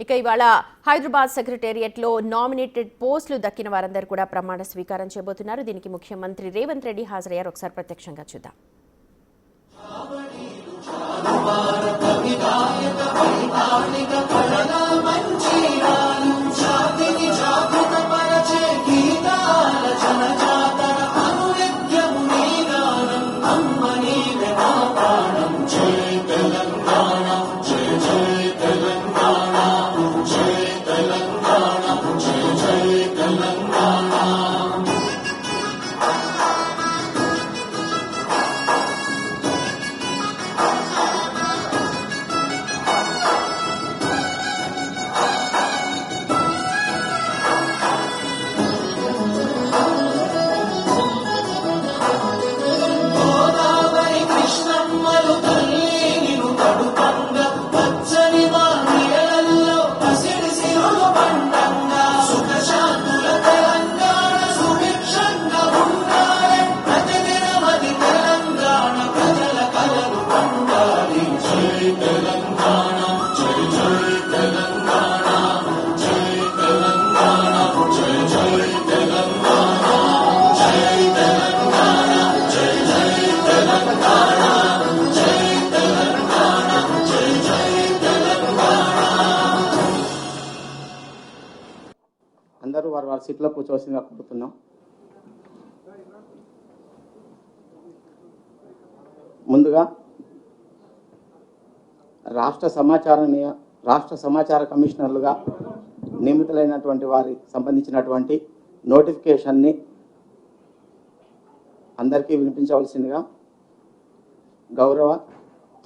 ఇక ఇవాళ హైదరాబాద్ సెక్రటేరియట్లో నామినేటెడ్ పోస్టులు దక్కిన వారందరూ కూడా ప్రమాణ స్వీకారం చేయబోతున్నారు. దీనికి ముఖ్యమంత్రి రేవంత్ రెడ్డి హాజరయ్యారు. ఒకసారి ప్రత్యక్షంగా చూద్దాం. అందరూ వారి వారి సీట్లో కూర్చోవలసిందిగా కోరుతున్నాం. ముందుగా రాష్ట్ర సమాచార కమిషనర్లుగా నియమితులైనటువంటి వారి సంబంధించినటువంటి నోటిఫికేషన్ని అందరికీ వినిపించవలసిందిగా గౌరవ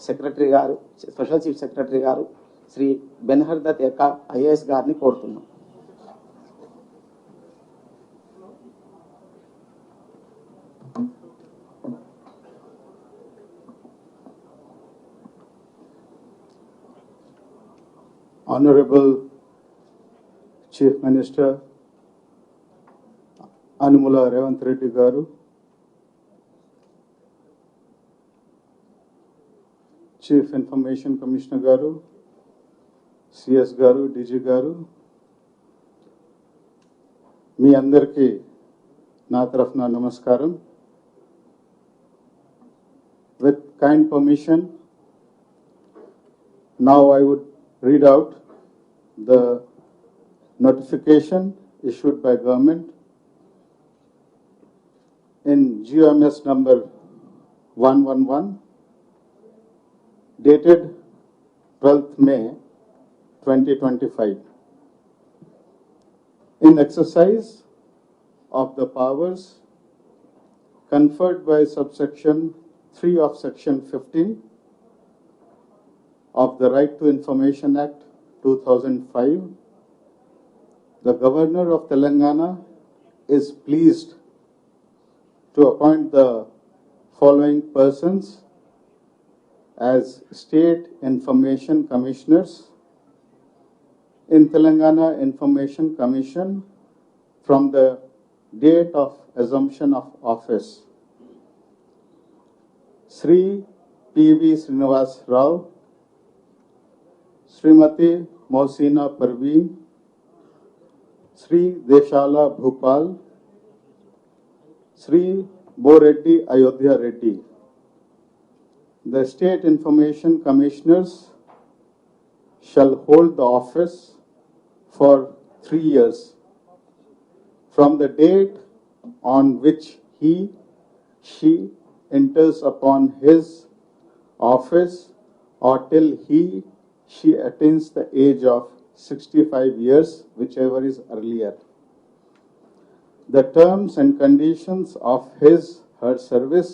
సెక్రటరీ గారు, స్పెషల్ చీఫ్ సెక్రటరీ గారు శ్రీ బెన్హర్ దత్ ఎకా ఐఏఎస్ గారిని కోరుతున్నాం. Honorable Chief Minister Anumula Revanth Reddy Garu, Chief Information Commissioner Garu, CS Garu, DG Garu, మీ అందరికీ నా తరఫున నమస్కారం. With kind permission, now I would read out the notification issued by government in GMS number 111 dated 12th May 2025. In exercise of the powers conferred by subsection 3 of section 15 of the Right to Information Act 2005, the Governor of Telangana is pleased to appoint the following persons as State Information Commissioners in Telangana Information Commission from the date of assumption of office. Sri P.V. Srinivas Rao, Srimati Mohsina Parveen, Sri Deshala Bhupal, Sri Boreddy Ayodhya Reddy. The State Information Commissioners shall hold the office for 3 years from the date on which she enters upon his office or till she attains the age of 65 years, whichever is earlier. The terms and conditions of her service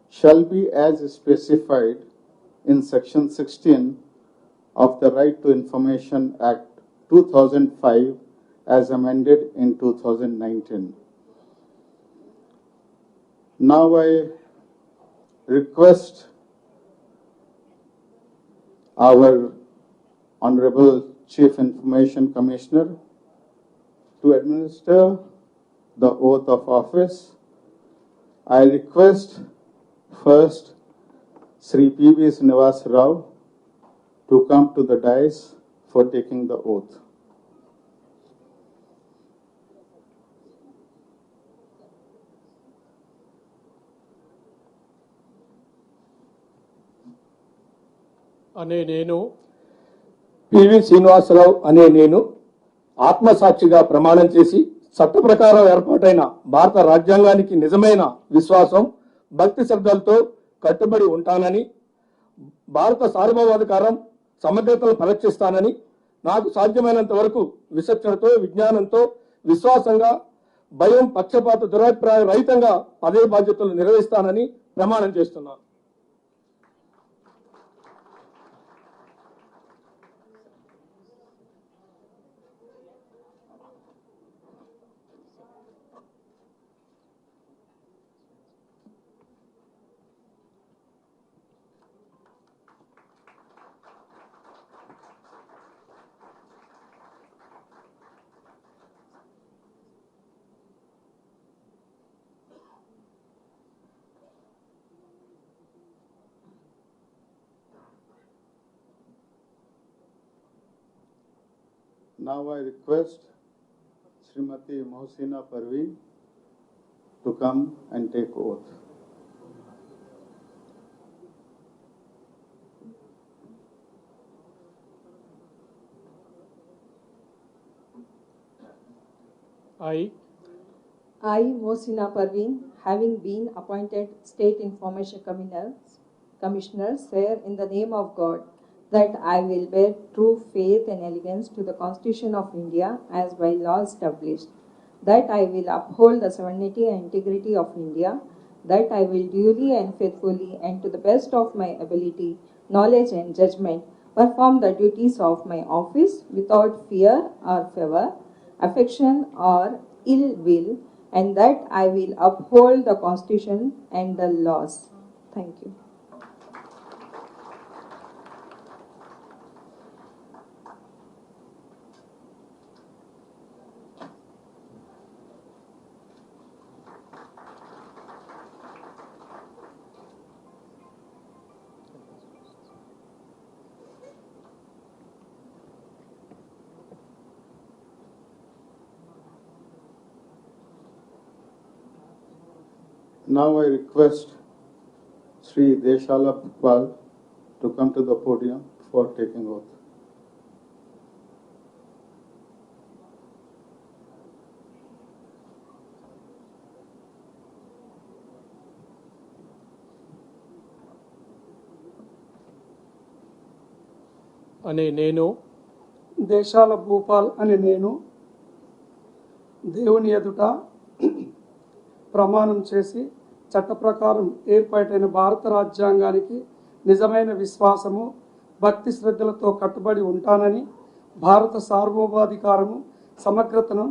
shall be as specified in section 16 of the Right to Information Act 2005 as amended in 2019. Now I request our Honorable Chief Information Commissioner to administer the oath of office. I request first Sri P.V. Srinivas Rao to come to the dais for taking the oath. అనే నేను PV Srinivasarao అనే నేను ఆత్మసాక్షిగా ప్రమాణం చేసి చట్ట ప్రకారం ఏర్పాటైన భారత రాజ్యాంగానికి నిజమైన విశ్వాసం భక్తి శ్రద్ధలతో కట్టుబడి ఉంటానని భారత సార్వభౌమాధికారం సమగ్రతను పరీక్షిస్తానని నాకు సాధ్యమైనంత వరకు విచక్షణతో విజ్ఞానంతో విశ్వాసంగా భయం పక్షపాత దురాభిప్రాయ రహితంగా పదవి బాధ్యతలు నిర్వహిస్తానని ప్రమాణం చేస్తున్నాను. Now I request Srimati Mohsina Parveen to come and take oath. I I, Mohsina Parveen, having been appointed State Information Commissioner, swear in the name of God that I will bear true faith and allegiance to the Constitution of India as by law established, that I will uphold the sovereignty and integrity of India, that I will duly and faithfully and to the best of my ability, knowledge and judgment perform the duties of my office without fear or favor, affection or ill will, and that I will uphold the Constitution and the laws. Thank you. Now I request Sri Deshala Bhupal to come to the podium for taking oath. అనే నేను దేశాల భూపాల్ అనే నేను దేవుని ఎదుట ప్రమాణం చేసి చట్ట ప్రకారం ఏర్పాటైన భారత రాజ్యాంగానికి నిజమైన విశ్వాసము భక్తి శ్రద్ధలతో కట్టుబడి ఉంటానని భారత సార్వభౌమాధికారము సమగ్రతను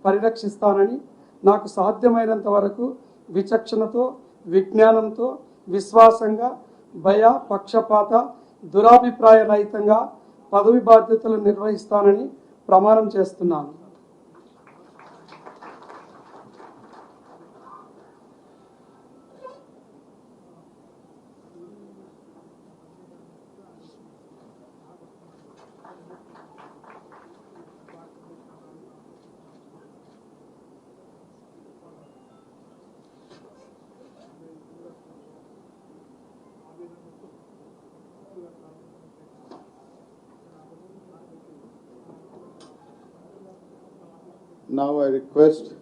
పరిరక్షిస్తానని నాకు సాధ్యమైనంత వరకు విచక్షణతో విజ్ఞానంతో విశ్వాసంగా భయ పక్షపాత దురాభిప్రాయ రహితంగా పదవి బాధ్యతలు నిర్వహిస్తానని ప్రమాణం చేస్తున్నాను. Now I request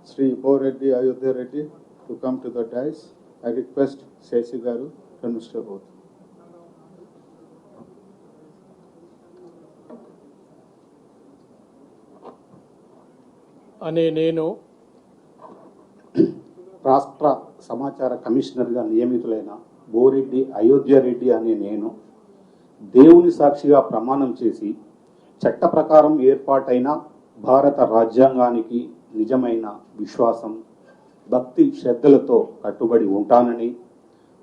Sri Boreddy Ayodhya Reddy to come to the dais. I request Sesi Garu to administer oath. అనే నేను రాష్ట్ర సమాచార కమిషనర్గా నియమితులైన బోరెడ్డి అయోధ్య రెడ్డి అనే నేను దేవుని సాక్షిగా ప్రమాణం చేసి చట్ట ప్రకారం ఏర్పాటైన భారత రాజ్యాంగానికి నిజమైన విశ్వాసం భక్తి శ్రద్ధలతో కట్టుబడి ఉంటానని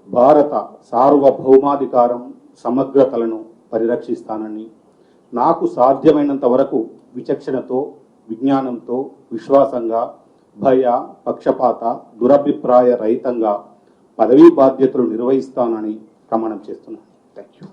భారత సార్వభౌమాధికారం సమగ్రతలను పరిరక్షిస్తానని నాకు సాధ్యమైనంత వరకు విచక్షణతో విజ్ఞానంతో విశ్వాసంగా భయ పక్షపాత దురభిప్రాయ రహితంగా పదవీ బాధ్యతలు నిర్వహిస్తానని ప్రమాణం చేస్తున్నాను. Thank you.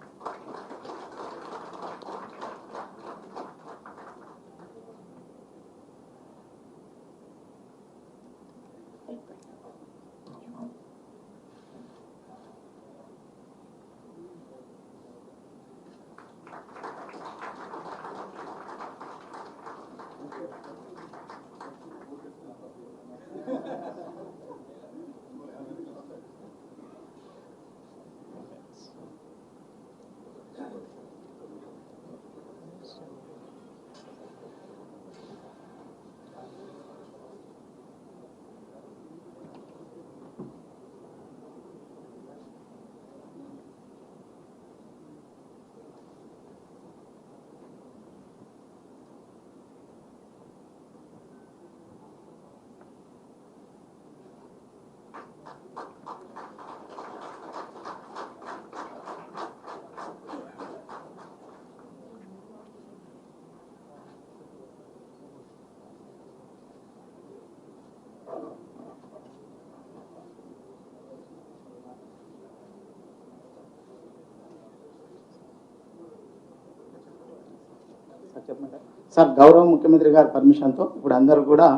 సార్, గౌరవ ముఖ్యమంత్రి గారి పర్మిషన్తో ఇప్పుడు అందరూ కూడా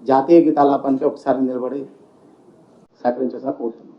జాతీయ గీతాలాపానికి ఒకసారి నిలబడి సహకరించే సార్ కోరుతున్నాం.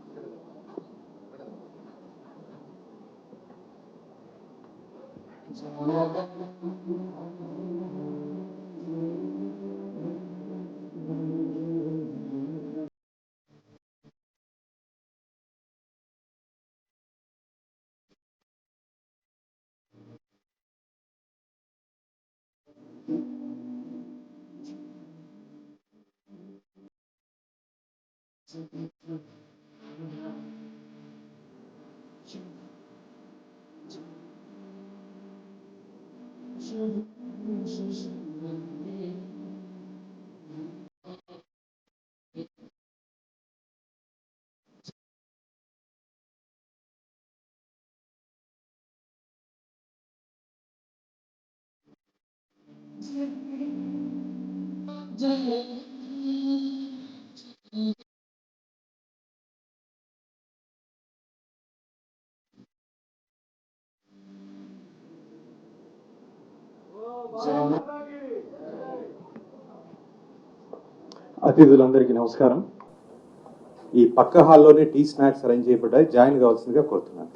అతిథులందరికీ నమస్కారం. ఈ పక్క హాల్లోనే టీ స్నాక్స్ అరేంజ్ చేయబడ్డాయి, జాయిన్ కావాల్సిందిగా కోరుతున్నాను.